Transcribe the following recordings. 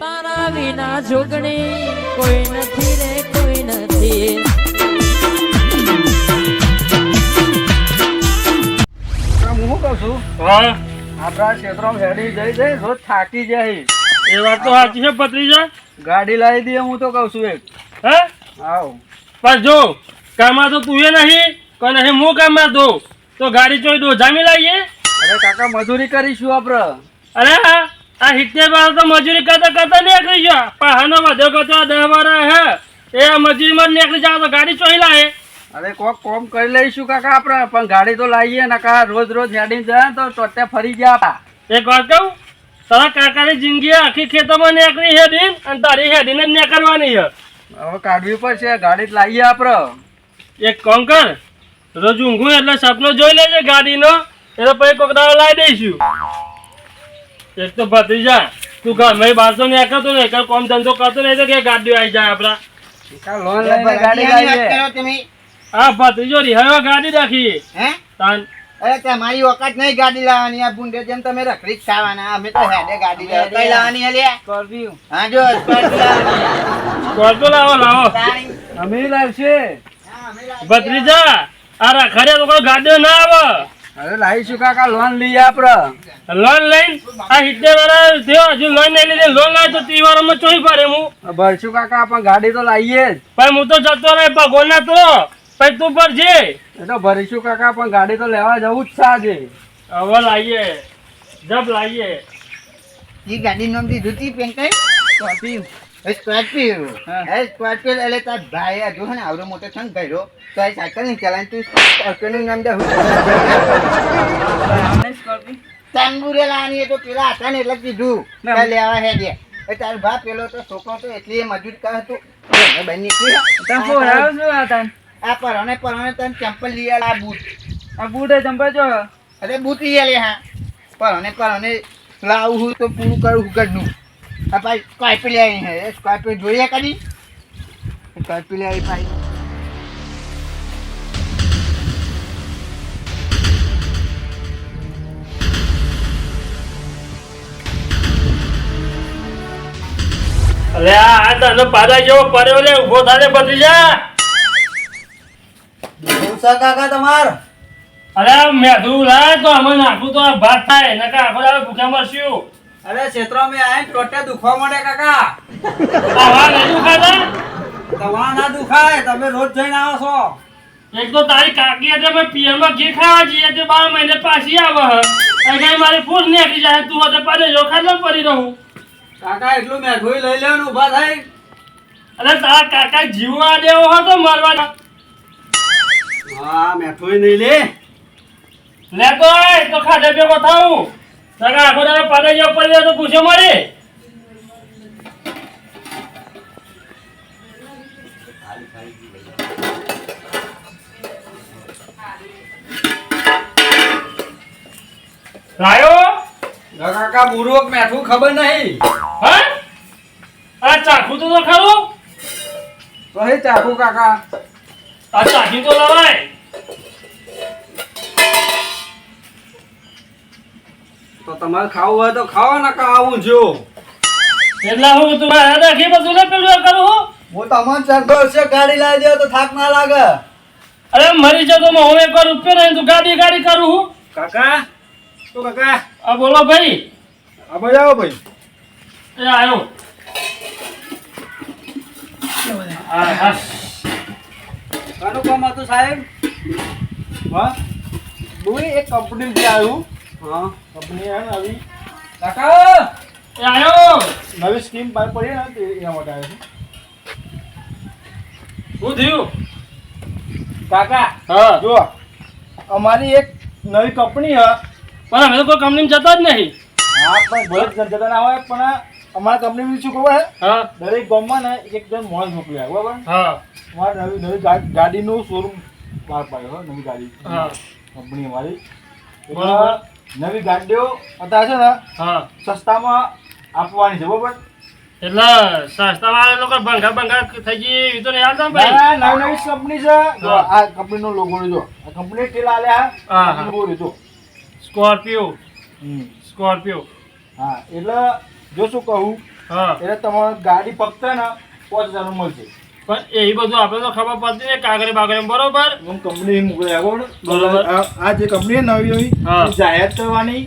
તારા વિના જોગણી કોઈ નથી રે કોઈ નથી. હું શું કહું છું, હા આપણા ક્ષેત્રમાં હેડી જઈ જઈ રોજ થાકી જાય. એ વાત તો સાચી છે ભત્રીજા. ગાડી લાવી દઈએ હું તો કહું છું એક. હે આવ પણ જો કામમાં તો તું એ નહીં કોને હે હું કામમાં દો તો ગાડી ચોઈ દો જામી લાવીએ. અરે કાકા મજૂરી કરીશું આપણે. અરે આ 70 વાર તો મજૂરી કરતા કરતા નીકળી ગયા પહાનો વધો કરતો 10 વાર હે એ મજૂરીમાં નીકળી જાવ તો ગાડી ચોઈ લાવે. અરે કોક કોમ કરી લઈશું કાકા આપણે, પણ ગાડી તો લાવીએ ને કા રોજ રોજ હેડી જાય તો ટોટે ફરી ગયા. એક વાત કહું, તારા કાકાની જિંદગી આખી ખેતરમાં નીકળી હેડીન અને તારી હેડીને જ નીકળવાની છે. હવે કાઢવી પડશે, ગાડી જ લાવીએ આપણે. એક કામ કર, રોજ ઊંઘું એટલે સપનો જોઈ લેજે ગાડીનો, એટલે પછી કોક દાડો લાવી દઈશું. એક તો ભત્રીજા તું ઘરમાં બહાર તો નીકળતો નહીં, કાંઈ કામ ધંધો કરતો નહીં તો કે ગાડીઓ આવી જાય આપડા. લોન લઈને ગાડી લાવીએ. હા ભત્રીજો રિહાયો ગાડી રાખી હે તાન. અરે તમારી વખત નહીં ગાડી લાવવાની, આ બુંડે જેમ તમે રખડી જ ખાવાના, અમે તો હેડે ગાડી કઈ લાવવાની હે લે? સ્કોર્પિયો હા જો સ્કોર્પિયો લાવવાની. સ્કોર્પિયો લાવો લાવો તારી. અમે લાવશે. હા, અમે લાવી. ભત્રીજા આ રાખડ્યા તો કોઈ ગાડીઓ ના આવે. અરે લાવીશું કાકા, લોન લઈએ આપણે. લોન લઈને આ 70 વાર થયો હજુ લોન નહીં લીધી, લોન લાવે તો 30 વારમાં ચોઈ પડે હું. ભરશું કાકા, પણ ગાડી તો લાવીએ જ. પણ હું તો જતો રહે ભગવાનના તો પછી તું પર છે. એ તો ભરીશું કાકા, પણ ગાડી તો લેવા જવું જ છે આજે. હવે લાવીએ જબ લાવીએ. ઈ ગાડી નામ દીધું તી પેન્ટાઈ સ્કોર્પિયો. સ્કોર્પિયો. હા. હે સ્કોર્પિયો એટલે તાર ભાઈ આ જો ને આવડો મોટો થંગ કર્યો તો આ સાયકલ ની ચલાવીને તું સ્કોર્પિયો નું નામ દે. તાંબુરે લાવવાની એ તો પેલા હતા ને એટલે જ કીધું કે લેવા હે દે. એ તાર ભા પેલો તો છોકરો તો એટલી મજૂર કરે તું બહાર નીકળી. તમે બોલાવો છો આ તને? આ પરણે તને ચંપલ લઈ આલ, આ બૂટ. આ બુડે ચંપા જો. અરે બૂટ લઈ આલે. હા પરણે લાવું હું તો પૂરું કરું હું ઘરનું. આ ભાઈ સ્કોર્પિયો લઈ આવી હે, સ્કોર્પિયો જોઈએ કદી સ્કોર્પિયો લઈ આવી ભાઈ. અરે આ તને પાદા જેવો પડ્યો લે ઉભો થાને ભત્રીજા. કાકા તમાર અરે મેધું લાય તો અમે નાખું તો આ ભાત થાય નકા આખો દાડો ભૂખ્યા મરશું. અરે ક્ષેત્રમાં મેં આવીને ટોટે દુખવા માંડે કાકા. આવા નહીં ખાતા. તમારા ના દુખાય, તમે રોજ જઈને આવો છો. એક તો તારી કાકી એટલે મેં પિયરમાં ઘી ખાવા જઈએ તે 12 મહિને પાછી આવે હ એટલે મારી ફૂટ નીકળી જાય તું હોતે પડે જો ખાટલો પડી રહું. કાકા એટલું મેઘું લઈ લેવાનું, ઊભા થઈ. અરે તારા કાકા જીવવા દેવો હતો મરવાના. હા મેઠું નહીં લે. લે તો એ તો ખાધે ભેગો થાઉં નકા આખો દાડો પાડે જેવો પડી જાય તો પૂછો મારે. લાયો કાકા બુરુક મેઠું ખબર નહીં. હા આ ચાખું તો ખરું. તો હે ચાકુ કાકા. આ ચાખી તો લવાય. તો તમારે ખાવું હોય તો ખાઓ, નકા આવું જો. એટલે હું તું રાખી બધું ને પેલું કરું હું. હું તમને ચંગો છે, ગાડી લાવી દે તો થાક ના લાગે. અરે મરી જતો હું એક વાર રૂપિયો નહીં તું ગાડી કરું હું. કાકા તો કાકા આ બોલો ભાઈ. આ ભાઈ આવો ભાઈ. એ આવ્યો. હા હા કાનું કામ હતું સાહેબ? હા બોલી એક કંપની આવ્યું. હા કંપની હે ને આવી. કાકા એ આવ્યો. નવી સ્કીમ બહાર પડી ને તે એના માટે આવ્યો છું. શું થયું કાકા હા જો અમારી એક નવી કંપની છે. પણ અમે તો કોઈ કંપનીમાં જતા જ નહીં. હા પણ ભલે જતા ના હોય પણ અમારા કંપની શું ખબર છે, હા દરેક ગામમાં ને એક જણ મોલ મોકલ્યા બરાબર. હા અમારે નવી ગાડીનું શોરૂમ બહાર પાડ્યો હો, નવી ગાડી હા કંપની અમારી. બરોબર. નવી ગાડીઓ અત્યારે છે ને હા સસ્તામાં આપવાની છે બરાબર. એટલે સસ્તા વાળા લોકો ભંગા થઈ ગઈ એવી તો નહીં આવતા ને ના, ભાઈ. ના, નવી નવી કંપની છે. જો આ કંપનીનો લોગો જો આ કંપની ટેલ આલ્યા હા, હા. લોગો જો. સ્કોર્પિયો હમ. સ્કોર્પિયો હા એટલે જો શું કહું હા એટલે તમારે ગાડી ફક્ત ને 5000 મળશે. પણ એ બધું આપણે તો ખબર પડતી ને કાગળ બાગળ બરોબર. હું કંપની મોકલી બરોબર. બરોબર. આ જે કંપની નવી નવી હા. એ જાહેરાત કરવાની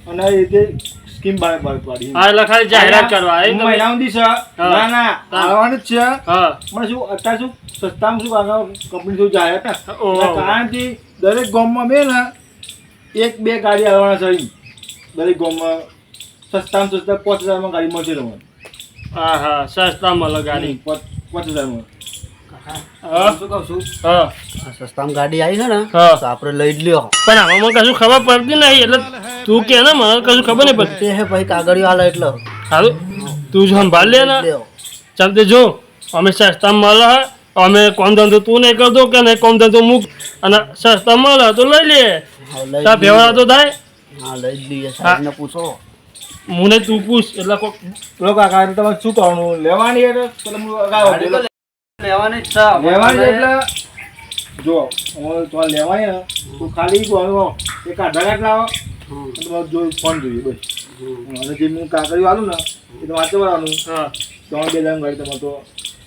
અને એ રીતે સ્કીમ બહાર પાડી. હા એટલે ખાલી જાહેરાત કરવા એ તમે- મહિના સુધી છે. ના ના આવવાનું જ છે. હા પણ શું અત્યારે શું સસ્તામાં શું આગળ કંપની શું જાહેરાત ને ઓહો. એટલે કારણ કે દરેક ગામમાં બે ને 1-2 ગાડી આવવાના છે અહીં. દરેક ગામમાં સસ્તામાં સસ્તા 5000 ગાડી મળશે તમને. હા હા સસ્તા મળે ગાડી 5000 હા શું કહું છું હા સસ્તામાં ગાડી આવી છે ને હા. તો આપણે લઈ જ લ્યો પણ આમાં કશું ખબર પડતી નહીં એટલે તું કે ને મને કશું ખબર નહીં પડતી. તે હે ભાઈ કાગળિયો હાલે એટલે સારું તું જો સંભાળ લે ને લ્યો. ચાલ તે જો અમે સસ્તા મળે હે. અમે કોમ ધંધો તું નહીં કરતો કે નહીં કોમ ધંધો મૂક અને સસ્તા મળે તો લઈ લે હા, લઈ તાર જ ભેવડા તો થાય હા લઈ જ લઈએ સાહેબને પૂછો મને તું પૂછ એટલે કોક લોકો કાકા તમારે શું કરવાનું લેવાની એટલે પેલા ગાડી તો લેવાની જ છે લેવાની એટલે જો હું તમારે લેવાની ને તો ખાલી એક આધાર કાર્ડ લાવો અને તમારે જો ફોન જોઈએ બસ અને જે હું કાગળિયું આલું ને એ તો વાંચો કરવાનું હા 3-2 ગાડી તમારે તો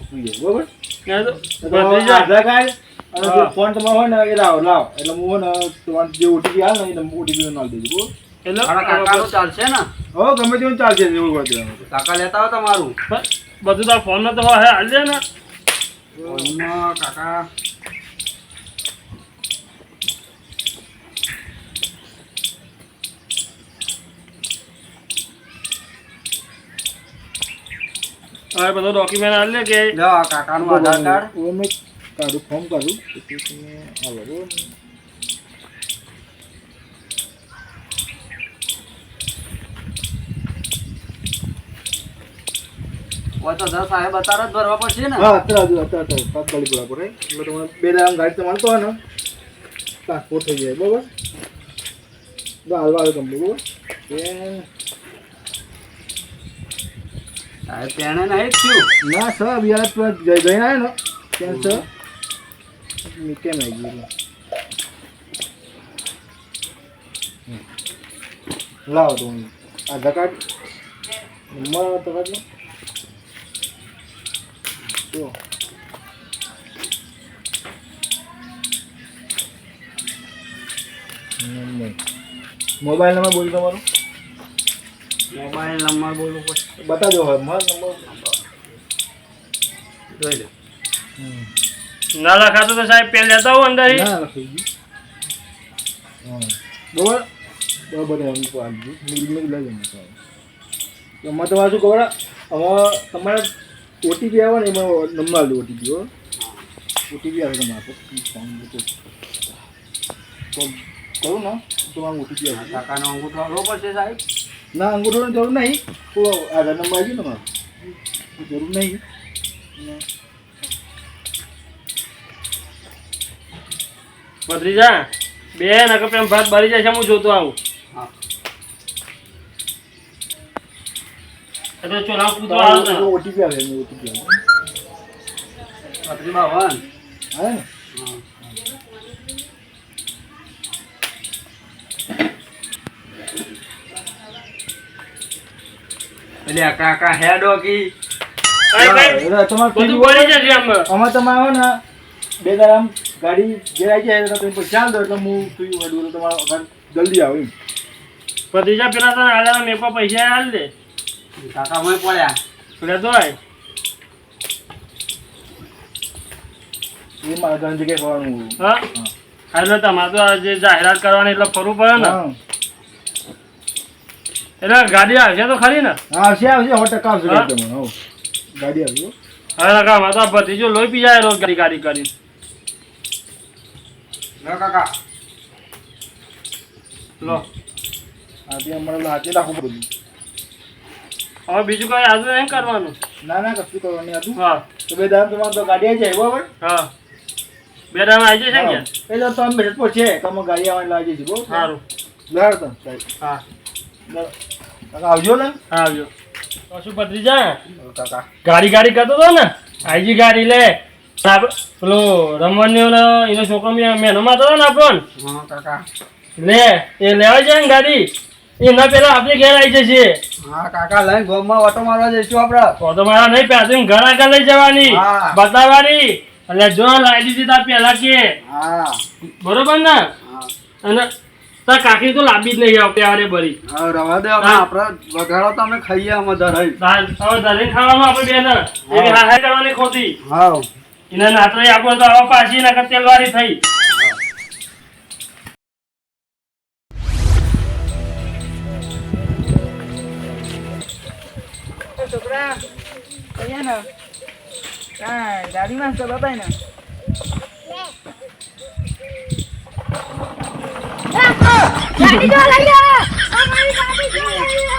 થઈ જાય બરોબર. ત્યાં તો તો તમારે બધી જાય. આધાર કાર્ડ અને હા. જે ફોન તમારો હોય ને એ લાવો એટલે હું હોય ને તમારે જે ઓટીપી આવે ને એ ઓટીપી નાખી દેજો બરોબર. એટલે મારા કાકાનું ચાલશે ને હવે ગમે તેવું ચાલશે એવું કરી દેવાનું. કાકા લેતા હોય તમારું બધું તાર ફોન તો હોય હાલ દે ને ફોનમાં કાકા હવે બધો ડોક્યુમેન્ટ હાલ દે કે લ્યો આ કાકાનું આધાર કાર્ડ હવે મેં કાઢું ફોર્મ કાઢું પછી તમે આવો બરોબર. હોય તો 10 સાહેબ અત્યારે જ ભરવા પડશે ને હા અત્યારે તાત્કાલિક બરાબર એટલે તમારે 2 દાડા ગાડી તમારે તો હોય ને ટ્રાન્સપોર્ટ થઈ જાય બરોબર. હાલવા આવે કંપની બરોબર. સાહેબ તેને નહીં જ થયું ના સર બિયાર જઈને આવ્યો ને ત્યાં સર કેમ આવી ગયું લાવો તો આધાર કાર્ડ નંબર આધાર કાર્ડનો જો મોબાઈલ નંબર બોલ તમારો મોબાઈલ નંબર બોલવો પડશે બતાજો હવે મારો નંબર જોઈ લો ના લખાતો તો સાહેબ પેન લેતા આવું અંદર ના લખી ગયું હા બરોબર એમ આપજો લઈ જવાનું એમાં તમારે શું ખબર હવે તમારે ઓટીપી આવે ને એમાં નંબર આવજો ઓટીપી હો ઓટીપી આવે તમારે તો કરું ને તમારે ઓટીપી આવે કાકાનો અંગૂઠો આપવો પડશે સાહેબ ના અંગૂઠોની જરૂર નહીં તો આધાર નંબર આવી ગયો તમારે જરૂર નહીં બદલી જા બે નકર પેમ ભાત ભરી જાય છે હું જોતો આવું હા એટલે ચોલા કૂતરો આવે ને ઓટીપી આવે ઓટીપી આવે 32 આવે ને હા એટલે આ કાકા હેડ ઓકી કઈ કઈ એટલે તમારે બધું ભરી જશે આમાં આમાં તમે આવો ને 2 દાડા આમ ગાડી જે આવી જાય તો તમે પછી ચાલ દો એટલે હું ફ્રી વાળું તમારા જલ્દી આવો એમ ભત્રીજા પેલા તને આલ્યા મેં પણ પૈસા હાલ દે કાકા મને પડ્યા પેલા તો આય એ મારા ઘરની જગ્યાએ ખવાનું હા એટલે તમારે તો આ જે જાહેરાત કરવાની એટલે ફરવું પડે ને હા એટલે ગાડી આવશે તો ખરી ને આવશે 100% આવશે હા. ગાડી તમને હો ગાડી આવશે હવે કામ તો ભત્રીજો લોહી પી જાય રોજ ગાડી ગાડી કરી લો કાકા લો આથી અમારે હાથે રાખવું બધું હવે બીજું કઈ આજુ નહીં કરવાનું ના ના કશું કરવાનું નહીં હતું હા તો 2 દાડા તમારે તો ગાડી આવી જાય બરાબર હા બે દામ આવી જશે ને કે એટલે તો અમે બેઠો છે તમે ગાડી આવવાની લાવી જઈશું બરાબર સારું લાવ તો સાહેબ હા કાકા આવજો ને હા આવજો તો શું ભત્રીજા કાકા ગાડી ગાડી કરતો હતો ને આઈજી ગાડી લે પેલો રમવાની એનો છોકરો મેનો મારતો હતો ને આપણો હા કાકા લે એ લેવા જાય ને ગાડી એના પેલા આપણે ઘેર આવી જશે. હા કાકા લઈને ગોમમાં ઓટો મારવા જઈશું આપણે. તો મારા નહીં પેસી ઘર આગળ લઈ જવાની, હા. બતાવવાની. એટલે જો લાવી દીધી તાર પેલા કે હા બરોબર ને. હા અને તાર કાકી તો લાંબી જ નહીં આવતી આરે બરી. હા, રવા દે હવે. આપણે વઘાડો તો અમે ખાઈએ અમે ધરાઈ. હવે દરેક ખાવાનું આપણે બેન એવી હાય કરવાની ખોટી. હા એને નાતરાઈ આપો તો હવે પાછી નકર તેલવારી થઈ. છોકરા કહીએ ને કાંઈ ગાડીમાં તો બતાય ને ગાડી જો લઈ લો અમારી ગાડી જો લઈ લો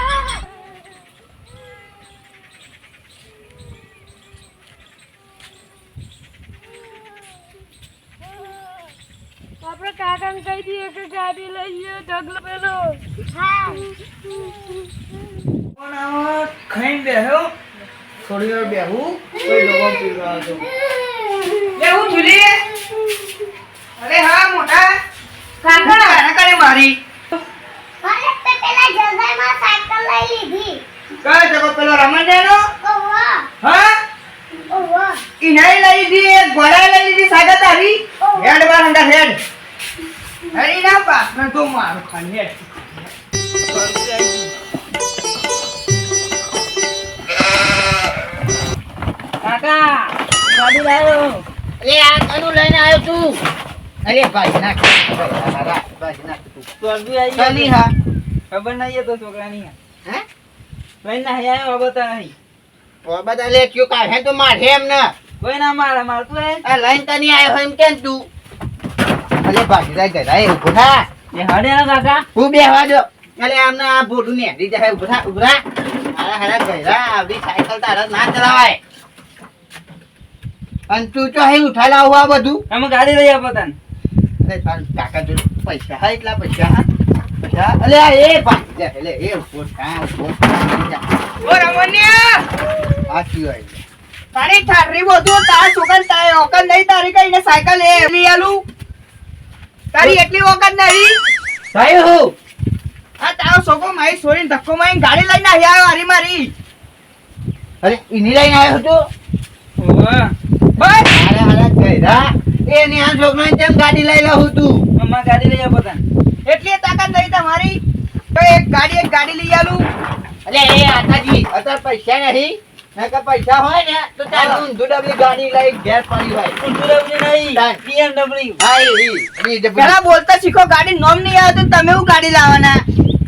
આપણે કાકાને કહી દઈએ કે ગાડી લઈએ ઢગલો પેલો હા પણ આમાં ખાઈને બેહ્યો થોડી વાર બેહું કોઈ દવા પીવા હતો બેહું ઝૂલી અરે હા મોટા કાકા કાના કરે મારી અરે તે પેલા જલ્દીમાં સાયકલ લઈ લીધી કયો જગો પેલો રમણદેનો ઓવા હા ઓવા ઇનાઈ લઈ લીધી એક ઘોડા લઈ લીધી સાગા તારી હેડ બાર હંગા હેડ હરી ના પાસ ના તો મારું ખાન હેડ કાકા ગાડી લાવ્યો. અરે આ કનું લઈને આવ્યો તું અરે ભાઈ નાખ ભાઈ નાખ તું સ્વર્ગી આવી ચાલી ગયો. હા ખબર નહીં એ તો છોકરાની હે લઈને અહીં આવ્યો હવે તો નહીં ઓ બધા લે ક્યો કાઢે તો મારે એમ ને કોઈ ના મારે મારતું હે આ લાઈન તની આવ્યો હોય એમ કેમ તું અરે ભાઈ રાઈ ગયા એ ઉભો થા એ હડે ના કાકા હું બેહવા દો અરે આમને આ બોડું ને રી જાય ઉભો થા ઉભરા હારા હારા ગયરા આવડી સાયકલ તારા ના ચલાવાય અને તું તો હે ઉઠા લાવ આ બધું અમે ગાડી લઈ આવો તને અરે તાર કાકા જોડે પૈસા હા એટલા પૈસા હા પૈસા અલે આ એ ભાઈ લે લે એ ઉભો થા ઓ રમણિયા આ કી હોય તારી ઠારી બધું તાર સુગન તારે ઓકન નહીં તારી કઈને સાયકલ એ લઈ આલું તારી એટલી ઓકન નહીં ભાઈ હું આ તારો છોકરો મારી છોડીને ધક્કો મારીને ગાડી લઈને આવ્યો હારી મારી અરે ઇની લઈને આવ્યો હતો ઓવા બસ અરે અરે ગયરા એ ને આ છોકરાને કેમ ગાડી લઈ લાવું તું અમે ગાડી લઈ આવો તને એટલી તાકાત નહીં તમારી તો એક ગાડી લઈ આલું અરે એ આતાજી અત્યારે પૈસા નહીં નકર પૈસા હોય ને તો ચાલ ઊંધું ડબલી ગાડી લઈ ઘેર પડી હોય BMW નહીં BMW પેલા બોલતા શીખો ગાડી નોમ નહીં આવે તો તમે હું ગાડી લાવવાના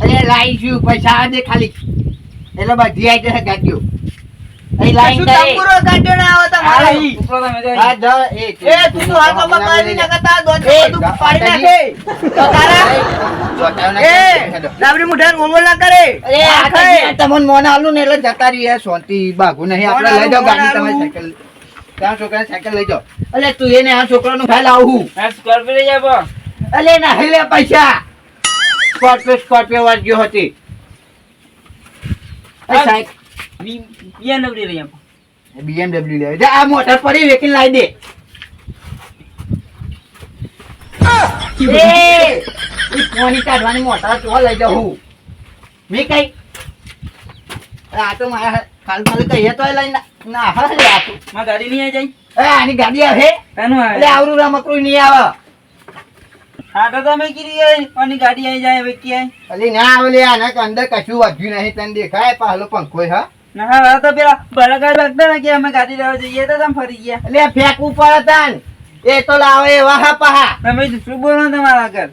અરે લાઈશું પૈસા આ દે ખાલી એટલે બધી આવી જશે ગાડીઓ અહીં લાઈન કરે તંબુરો ગાડીઓ ના આવે તમારે ઉપરો તમે જો આ જા એ તું તો હાથ માં પાડી નાખા તા દોડ બધું પાડી નાખે તો તારા એ લાબડી મુઠાન ઓમો ના કરે અરે આ તમને મોન આલું ને એટલે જતા રહી શાંતિ બાગુ નહીં આપણે લઈ જાવ ગાડી તમે સાયકલ ત્યાં છોકરાને સાયકલ લઈ જાઓ અલે તું એને આ છોકરાનું ખાઈ લાવું આ સ્કોર્પિયો લઈ આવો અલે ના હેલે પૈસા સ્કોર્પિયો વાગ્યો હતી BMW લઈ આવો BMW લે જા આ મોટર પડી વેકીને લાવી દે એ પાણી કાઢવાની મોટર તો લઈ જાઉં મે કઈ આ તો મારા ખાલ કહીએ તો લઈને ના હા લે આ તું માં ગાડી નહીં આવી જાય આની ગાડી આવે કાનું એટલે આવે આવરું રમકડું નહીં આવે હા તો તમે કીધી કોની ગાડી આવી જાય હવે ક્યાં અલે ના આવે લે આના કે અંદર કશું વધ્યું નહીં તને દેખાય પાલો પંખો હા ના હા તો પેલા બળગાડ વાગતા ને કે અમે ગાડી લેવા જઈએ તો તમે ફરી ગયા એટલે ફેંકવું પડે તાન એ તો લાવે વાહા પહા તમે શું બોલો તમારા આગળ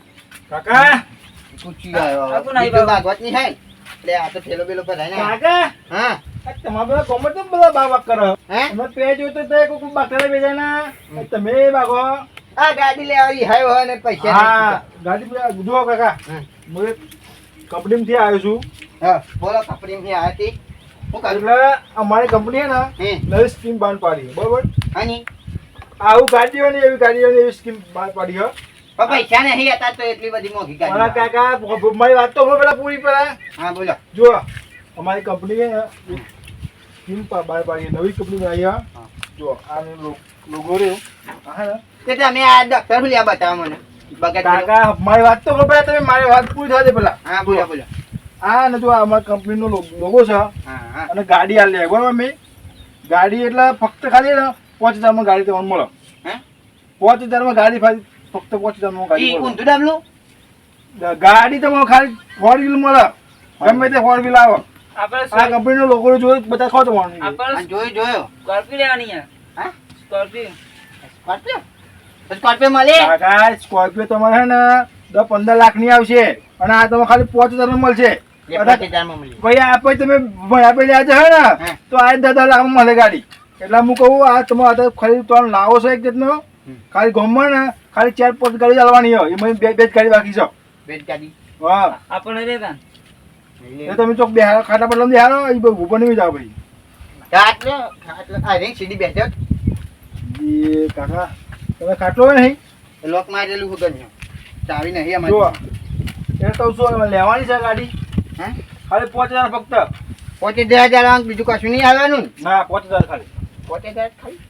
કાકા પૂછી આવ્યો આ કોણ આવી બીજું બાબા? ભાગવત ની હે એટલે આ તો થેલો બેલો ભરાય ને કાકા હા તમારા બધા કોમર તો બધા બાબા કરો હે તમે પેજ જોતો તો એક બાકડા બેજાના તમે ભાગો આ ગાડી લેવાની હાય હોય ને પૈસા હા ગાડી પર જુઓ કાકા હા. હું એક કંપનીમાંથી આવ્યો છું હા બોલો કપડી થી આ હતી હું કરું એટલે અમારી કંપની હે ને હે નવી સ્કીમ બહાર પાડી બરોબર હાની આવું ગાડીઓની એવી ગાડીઓની એવી સ્કીમ બહાર પાડી હો પણ પૈસા નહીં હતા તો એટલી બધી મોંઘી મારા ગાડી કાકા મારી વાત તો હવે પેલા પૂરી પેલા હા બોલો જો અમારી કંપની હે ને સ્કીમ બહાર પાડી નવી કંપની આવી હા જો આ લોગો રહ્યો હા ને તે તમે આ ડોક્ટર લ્યા બતાવો મને બગડ કાકા મારી વાત તો હવે પેલા તમે મારી વાત પૂરી થવા દે પેલા હા બોલો બોલો આ ને જો આ અમારી કંપનીનો લોગો છે હા હા અને ગાડી આ લે બરાબર મેં ગાડી એટલે ફક્ત ખાલી ને 5000 માં ગાડી તમને મળે હે 5000 માં ગાડી ફક્ત 5000 માં ગાડી ઈ મળે ઊંધું ડાબલું ગાડી તમારે ખાલી 4 વ્હીલ મળે ગમે તે 4 વ્હીલ આવે આપણે આ કંપનીનો લોગો જોઈ બધા ખાવ તમારે આપણે આ જોયો સ્કોર્પિયો લેવાની યાર હા સ્કોર્પિયો સ્કોર્પિયો તો સ્કોર્પિયો મળે કાકા સ્કોર્પિયો તમારે હે ને 10-15 લાખ ની આવશે અને આ તમે ખાલી 5000 માં મળશે 50,000 માં મળી ભાઈ આપણે તમે આપે આજે હે ને હે. તો આ 10 લાખ માં મળે ગાડી એટલે હું કહું આ તમે આ ખાલી તો લાવો છો એક જાતનો ખાલી ગમમાં ને ખાલી 4-5 ગાડી ચાલવાની હોય એમાં બે જ ગાડી બાકી છે બેટ ગાડી હા આપણે લેતા એ તમે ચોક બે ખાટા પર લઈ હારો એ ઉપર નહીં જાવ ભાઈ ખાટલો આ રે સીધી બેઠક એ કાકા તમે ખાટલો હોય નહીં લોક મારેલું વગર ને ચાવી નહીં જો અમારી એ તો શું લેવાની છે ગાડી હે ખાલી 5000 ફક્ત 50,000 બીજું કશું નહીં આવવાનું ને ના 5000 ખાલી 50,000 ખાલી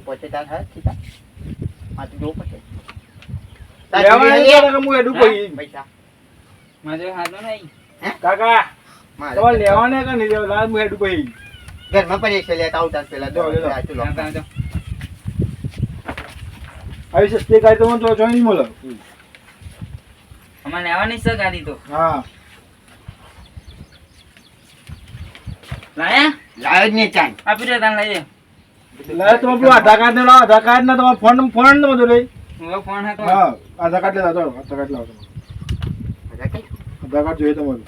50,000 હા ઠીક આ તો જોવું પડશે લેવાની છે કાકા હું એડું કહી પૈસા મારે હાથો નહીં કાકા મારે તમારે લેવાને કે નહીં લેવા લાલ હું એડું કહી ઘરમાં પડી છે લેતા આવતા પેલા જો, જો. તો આવી સસ્તી ગાડી તમને તો જોઈ નહીં મળે અમારે લેવાની છે ગાડી તો હા લાયા લાયો જ નહીં ચાંદ આપી દે તાન લઈ લે તમે પેલું આધાર કાર્ડ ને લાવો આધાર કાર્ડ ને તમારો ફોન ને બધું લઈ લે ફોન હતો હા આધાર કાર્ડ લેતા આધાર કાર્ડ લાવો તમે આધાર કાર્ડ જોઈએ તમારું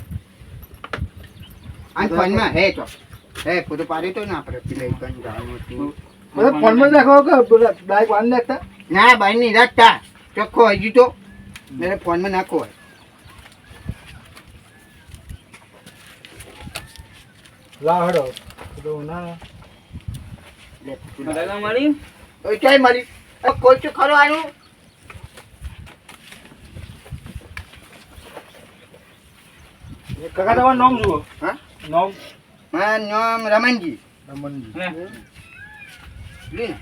આ ફોનમાં હે તો હે ફોટો પાડી તો ને આપણે પેલા એક કણ જવાનું હતું. બધા ફોનમાં જ રાખો કે બાઈક વાન નાખતા ના ભાઈ નહીં રાખતા ચોખ્ખો હજી તો મેરે ફોનમાં નાખો હોય લાવ હેડો તો ના લે, બધા મળ્યું ઓય ક્યાંય મળી કોઈ શું ખરો આનું કાકા તમારું નામ જુઓ હા નામ મારું નામ રમણજી રમણજી લે. લે ને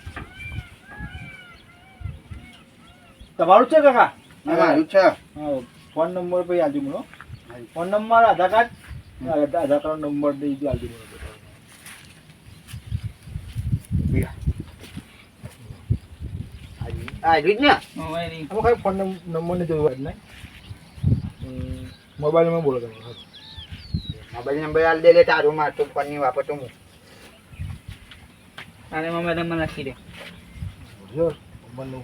તમારું છે કાકા મારું છે હા ફોન નંબર પછી આજુ મને ફોન નંબર આધાર કાર્ડ આધાર કાર્ડ નંબર દઈ દો આજુ મને આજુ જ ને મોબાઈલ ની. આમાં ખાલી ફોન નંબર ની જરૂર જ નહીં મોબાઈલ નંબર બોલો તમે મોબાઈલ નંબર આલ દે લે તારું માર તો ફોન નહીં વાપરતો હું તારે મોબાઈલ નંબર લખી દે જો નંબર નું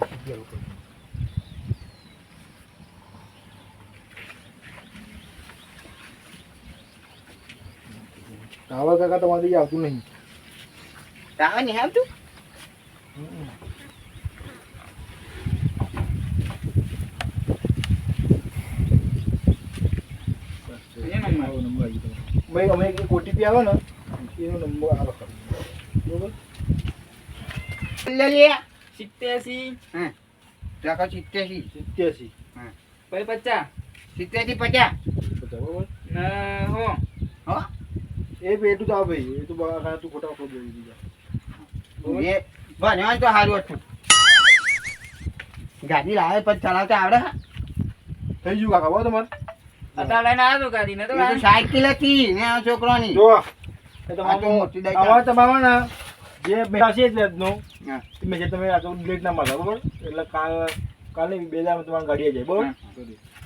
ટાવર કાકા તમારી આવતું નહીં તાવ નહીં આવતું ભાઈ અમે એક ઓટીપી આવે ને એનો નંબર આવે બરોબર લે લે 87 હા રાખો 87 87 પછી 50 70 50 બરોબર ના હો હો એ પેટું તો આવે ભાઈ એ તો બહાર તું ખોટા ખોટ બોલી દીધા એ ભણ્યો તો સારું હતું ગાડી લાવે પછી ચલાવતા આવડે હા? થઈ ગયું કાકા બરાબર તમારે અત્યારે લઈને આવ્યો તો ગાડી ને તો એ તો સાયકલ હતી ને આ છોકરાની જો એ આ તો તમારું મોટી ડાયકા. અમારે તમારા ને જે મેળા છે એટલે નો હા. મેં જે તમે આ તો લેટ ના મળે બરોબર એટલે કાલે બે દાડા તમારી ગાડી આવી જાય બરોબર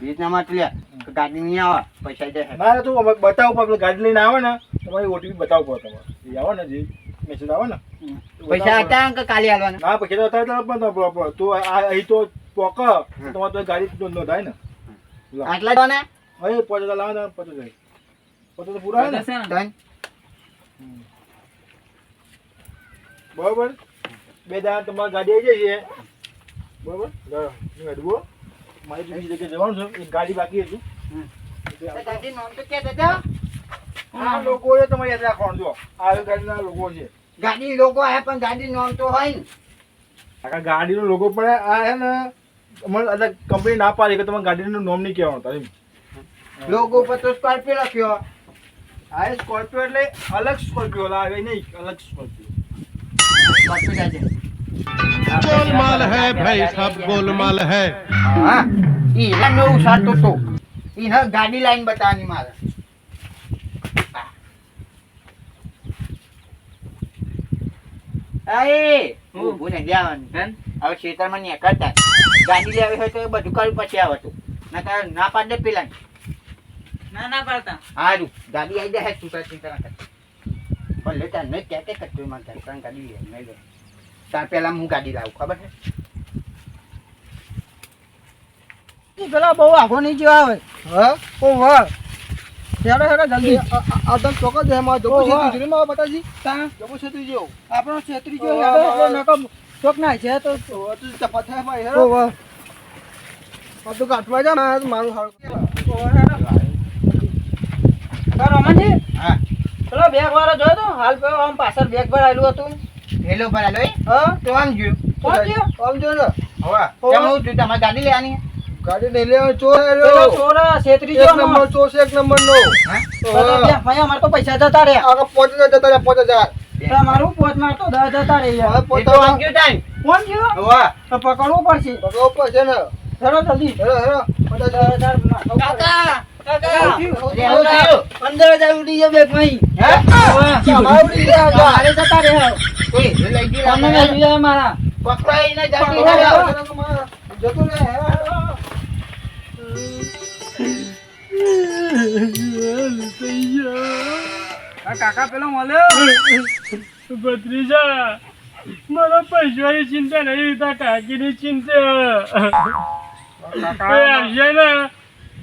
રીતના માં લે ગાડી નહીં આવે પૈસા દે ના તો અમે બતાવો આપણે ગાડી લઈને આવે ને તમારી ઓટીપી બતાવવો પડે તમારે એ આવે ને જે મેસેજ આવે ને તો પૈસા બતાવવો પડે. હતા કે કાલે આલવાના ના પૈસા તો હતા પણ તો અહીં તો પોક તમારે તો ગાડી તો ન થાય ને લો. આટલા દોના અહીં 5000 લાવો ને 50,000 50 તો પૂરા આવે ને છે ને? ત્રણ બરોબર બે દાડા તમારી ગાડી આવી જાય છે બરોબર અડવો મારી બીજી જગ્યાએ જવાનું છે એક ગાડી બાકી હતી ગાડી નોંધ તો કે દેતા આ લોકો એ તમારે યાદ રાખવાનું જો આ ગાડીના લોકો છે ગાડી લોકો આયા પણ ગાડી નોંધ તો હોય ને આખા ગાડીનો લોગો પડે આ હે ને અમારે કંપની ના પાડી કે તમારે ગાડીનું નામ નહીં કહેવાનું તારે લોકો ઉપર તો સ્કોર્પિયો લખ્યો આ સ્કોર્પિયો એટલે અલગ સ્કોર્પિયો લાવે નહીં અલગ સ્કોર્પિયો સ્કોર્પિયો જાજે गोलमाल है भाई सब गोलमाल है હા ઈ લા નવું સાતો તો એને ગાડી લાઈન બતાવવાની મારે અરે ઊભું નહીં જવાનું. હવે ખેતરમાં નીકળતા ગાડી લેવી હોય તો એ બધું કર્યું પછી આવતું ના પાડે પેલા ના પાડતા સારું ગાડી આવી જાય ચૂંટા ચૂંટા ભલે તાર નહીં ક્યાં કે કચરું માં થાય ગાડી લે નહીં લે તાર પેલા હું ગાડી લાવું ખબર છે પેલા બહુ આખો નહીં જેવા આવે હા ઓ વાહ હેડો હેડો જલ્દી આ તો ચોક્કસ છે એમાં જબુ છેત્રી માં બતાજી તા જબુ છેત્રી જેવો આપણો છેત્રી જેવો હેડો નકો ચોક ના છે તો તું ચપા થાય ભાઈ હેડો ઓ વાહ આ તો કાટવા જા મારું હારું ઓ હેડો રમણજી હા પેલો બેગ વાળો જોયો તો હાલ પે આમ પાછળ બેગ ભરાયેલું હતું હેલો ભરાલો હા તો આમ ગયો કોણ ગયો આમ જો ને હવે કેમ હું તું તમારે ગાડી લેવાની ગાડી નહીં લેવા ચોર પેલો ચોર છેત્રી જો નંબર ચોર છે એક નંબર નો ભાઈ અમાર તો પૈસા જતા રે આ 5000 જતા રે 5000 તમારું પોચ માર તો 10 જતા રે યાર એ તો આમ ગયો ટાઈમ કોણ ગયો હવે તો પકડવું પડશે ને હેડો જલ્દી હેડો 10000 કાકા કાકા 15000 ઉડી જાય બેગ માં હે ઉડી જાય મારે જતા રે ઓય લઈ ગયો તમને લઈ જાય મારા પકડાઈ ને જતી જતો રે કાકા પેલો મળ્યો ભત્રીજા મારા પૈસાની ચિંતા નહીં તા કાકીની ચિંતા આવશે ને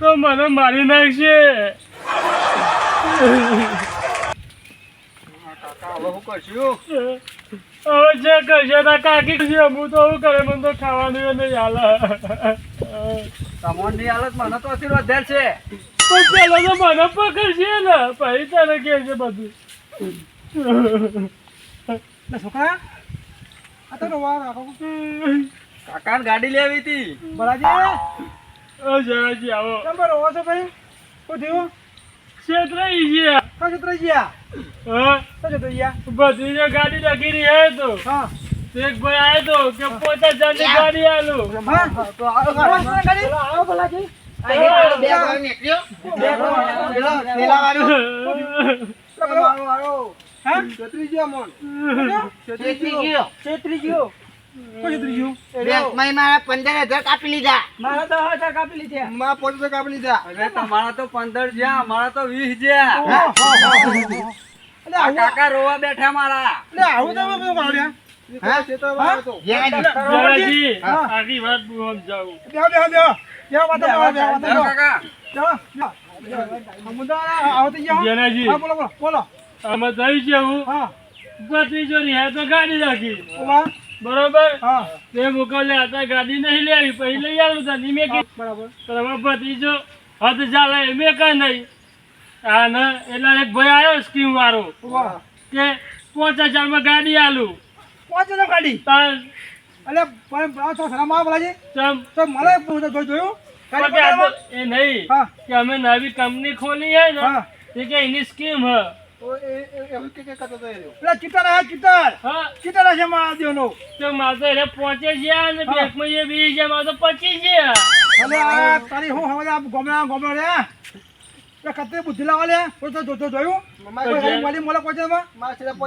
તો મને મારી નાખશે કાકા હવે શું કરશું હવે જે કરશે તા કાકી કરશે હું તો શું કરે મને તો ખાવાનું નહીં હાલે તમોનની હાલત મને તો આશીર્વાદ ધેર છે પણ પેલો તો મને પકડશે ને પછી તને કે છે બધું છોકરા આ તો રવા રાખો કાકાને ગાડી લેવી હતી બરાજી જરાજી આવો તમે રવા છો ભાઈ શું થયું છેતરાઈ ગયા કા છત્રી ગયા હા શું છત્રી ગયા ભત્રીજો ગાડી રાખી રહી તો હા એક ભાઈ આવ્યો તો કે 50,000 ની ગાડી આલો હા તો આવો ગાડી આવો બલાજી બે વાર નીકળ્યો પેલા વાળું હા છત્રી ગયા મોન છેતરી ગયો છત્રી ગયો કોઈ છત્રી ગયો બેંકમાં મારા 15,000 કાપી લીધા મારા 10,000 કાપી લીધા મારા 50 કાપી લીધા અરે તમારા તો 15 જ્યાં મારા તો 20 જ્યાં એટલે આ કાકા રોવા બેઠા મારા આવું તો બધું કાઢ્યા હા છે તો વાત તો જરાજી આખી વાત હું સમજાવું બેહો વાત કાકા જેનાજી બોલો આમાં થઈ છે હું હા ભત્રીજો રહ્યા તો ગાડી રાખી ઓવા બરોબર હા તે મોકલે હતા ગાડી નહીં લેવી પછી લઈ આવું તને મેં કીધું બરાબર તમારો ભત્રીજો હદ ચાલે મેં કઈ નહીં હા ને એટલે એક ભાઈ આવ્યો સ્કીમ વાળો ઓવા કે 5000 માં ગાડી આલું 5000 ગાડી તાર અલે પણ તો સલામ આ બોલાજી ચમ તો મને જોયું પણ કે આ તો એ નહીં હા કે અમે નવી કંપની ખોલી હે ને હા તે કે એની સ્કીમ હ એવું કે કરતો તો પેલા ચિત્તર આ ચિત્તર હા ચિત્તર છે માં દેવનો તો મારે તો એને 50 છે અને બેંકમાં એ 20 છે મારે તો 25 છે અલે આ તારી હું હવે આ ગોમડા રે તે કતે બુદ્ધિ લાવા લે તો જોયું મારી મારી મોલા પહોંચે માં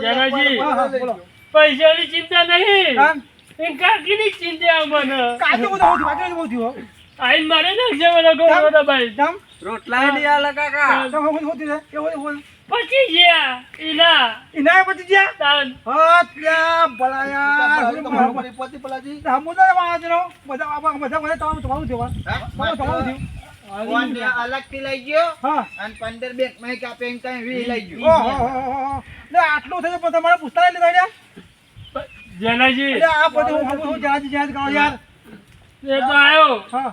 જનાજી હા હા બોલો પૈસાની ચિંતા નહીં કામ એ કાકીની ચિંતા મને કાજુ બધું બહુ થયું આઈને મારે નાખશે મને ગોળો ભાઈ કામ રોટલા નહીં આલે કાકા તો હોતી રે કે હોય 25 છે ઈના ઇનાય પછી જ્યા તાન હા ત્યાં બલાયા પોતી પલાજી હમુદા વાજનો બધા તમારું દેવા તમારું અલગથી લઈ ગયો હા અને 15 બેંકમાં કાપે એમ કઈ 20 લઈ ગયો ઓહો લે આટલું થયું પણ તમારે પૂછતા લીધા યાર જનાજી એટલે આ બધું હું જાજ કરો યાર એ તો આવ્યો હા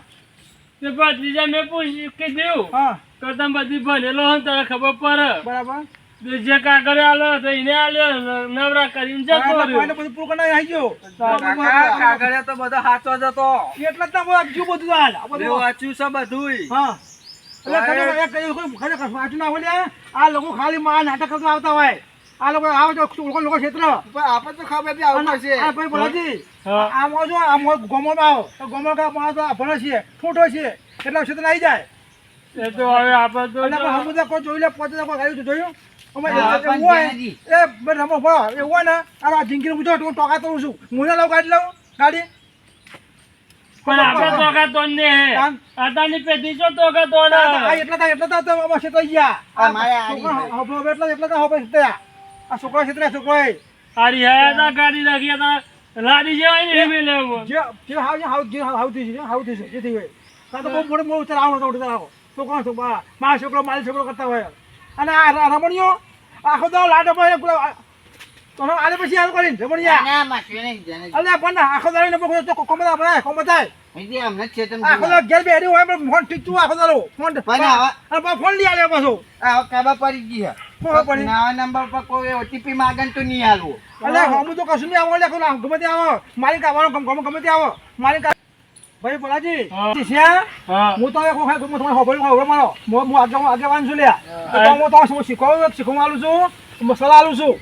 તે ભત્રીજા મેં પૂછ્યું કીધું હા તો તમે બધી ભણેલો હોય ને તારે ખબર પડે બરાબર જે કાગળ આલો તો એને આલ્યો નવરા કરીને જતો રહ્યો બધું પૂરું કરી આવી ગયો કાકા કાગળિયા તો બધો સાચો જ હતો એટલે જ ના બધું બધું હાલ આ મેં બધું વાંચ્યું છે બધુંય હા એટલે ખરેખર વાંચું ના હોય આ લોકો ખાલી માં નાટક કરતા આવતા હોય આ લોકો આવે તો લોકો ક્ષેત્ર આપણે તો ખબર બી આવું છે આ ભાઈ બોલાજી આમાં જો આ ગોમો આવો તો ગોમો કા માણસ ભણે છે ફૂટો છે એટલે ક્ષેત્ર આવી જાય એ તો હવે આપણે તો અને પણ હમુદા કોઈ જોઈ લે પોતે કોઈ ગાડી જોયું અમે હા, પણ એવું હોય જ્ઞાનજી. એ બે રમો ભા એવું હોય ને આ જિંદગી પૂછો હું ટોકા તોડું છું મુના લાવ ગાડી લઉં ગાડી પણ આપણે ટોકા તોડ ને આમ. આટાની પેટી છો ટોકા તોડ આ એટલા તો અમે ક્ષેત્ર ગયા આ મારે આડી છોકરા હવે એટલા તો હવે ક્ષેત્ર આ છોકરો ક્ષેત્ર છોકરો આરી હે ગાડી રાખી હતા લાડી જેવાય ને એમે લેવો જે હાવ થી જે થઈ હોય કાં તો બહુ મોટો ઉતર આવો છોકરો મારા છોકરો મારી છોકરો કરતા હોય અને આ રમણીઓ આખો દાવ લાડો પર તો આલે પછી હાલ કરીને રમણીયા ના માથે નહીં જાણે અલ્યા પણ આખો દાવ ને તો કોમતા આપણે કોમતા હજી અમને ચેતન આખો દાવ ઘેર બેઠી હોય પણ ફોન ઠીક તું આખો દાવ ફોન પણ આવા- અને ફોન લઈ આલે પાછો આ કાબા પડી ગઈ ખબર પડી. નવા નંબર પર કોઈ ઓટીપી માંગે તો નહીં હાલવું અલ્યા હમું તો કશું નહીં આવો લે ગમે તે આવો મારી કાવાનો ગમે તે આવો મારી ભાઈ બોલાજી હા. શિષ્યા હા હું તો તમારે ખબર મારો હું આગેવાન છું લ્યા તો હું તો શીખવા આલું છું મસાલા આલું છું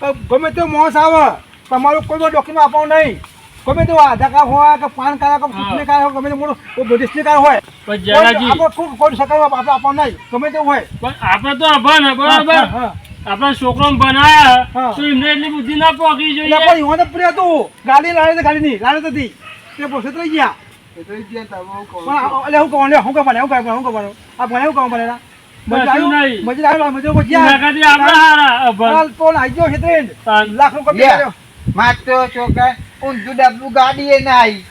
તો ગમે તે મોસ આવે તમારું કોઈ ડોક્યુમેન્ટ આપવાનું નહીં ગમે તે આધાર કાર્ડ હોય કે પાન કાર્ડ કે ચૂંટણી કાર્ડ હોય ગમે તે મોટું રજિસ્ટ્રી કાર્ડ હોય પણ જલાજી આપણે કોઈ સરકાર આપણે આપવાનું નહીં ગમે તે હોય પણ આપણે તો અભણ હે, બરાબર હા. આપણા છોકરો ભણાયા હા. તો એમને એટલી બુદ્ધિ ના પોકી એટલે જોઈએ પણ ઈવોને પ્રિય હતું ગાડી લાડે ગાડીની લાડે હતી તે પોસે રહી ગયા પણ એટલે હું કહેવાનું હું કહેવાનું આ ભણે હું કહેવાનું ભણેલા કશું નહીં. મજૂર એના ગયા કરતી આપણે હારા અભણ તો આવી ગયો છે તાન. લાખ રૂપિયા લે. માતો છોકરા ઊંધું ડબલું ગાડી એ ના આવી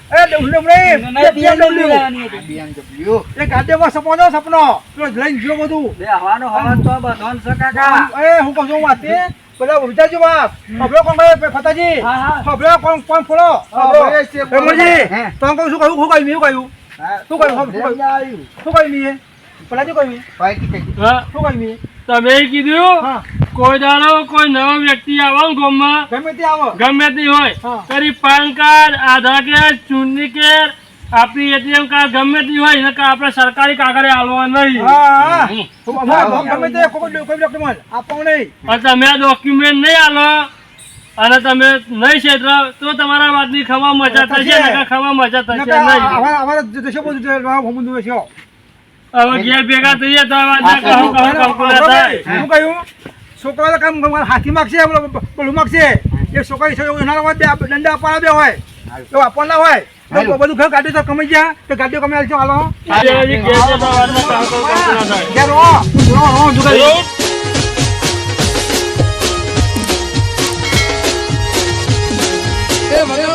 એ BMW એ ગાડીમાં સપનો પેલો લઈને ગયો બધું બે હવાનો હવાન તો બધોન છે કાકા એ હું કહું છું વાત તે બધા વિચારજો બાપ હબળો કોણ ભાઈ ફતાજી હા, હા. હબળો કોણ ફોડો ભાઈ, છે, બોલો. રમણજી હે. તો કહું શું કહ્યું શું કહ્યું શું કહ્યું મી ફતાજી કહ્યું હા, શું કહ્યું મી તમે કીધું હા કોઈ દાડો કોઈ નવો વ્યક્તિ આવે ને ગામમાં ગમે તે આવો ગમે તે હોય હા. કરી પાન કાર્ડ આધાર કાર્ડ ચૂંટણી કાર્ડ આપણી એટીએમ કાર્ડ ગમે તે હોય એને આપણે સરકારી કાગળે આલવા નહીં હા ગમે તે કોઈ ડોક્યુમેન્ટ આપો નહીં અને તમે આ ડોક્યુમેન્ટ નહીં આલો અને તમે નહીં છેતરો તો તમારા વાતની ખવા મજા થશે નકર ખવા મજા થશે નહીં અમારે દેશો બધું હમું છે હવે ઘેર ભેગા થઈએ તો આ વાત ના કહું થાય શું કહ્યું છોકરા કામ હાથી માગશે પેલું માગશે એ છોકરા એના દંડા આપવાના બે હોય તો આપવાના હોય તો બધું ઘર ગાડી તો કમાઈ ગયા તો ગાડીઓ કમાઈ આવશે હાલો આજે હજી ઘેર જતા વાતમાં કામ ના થાય ઘેર રો જુગાડી એ મને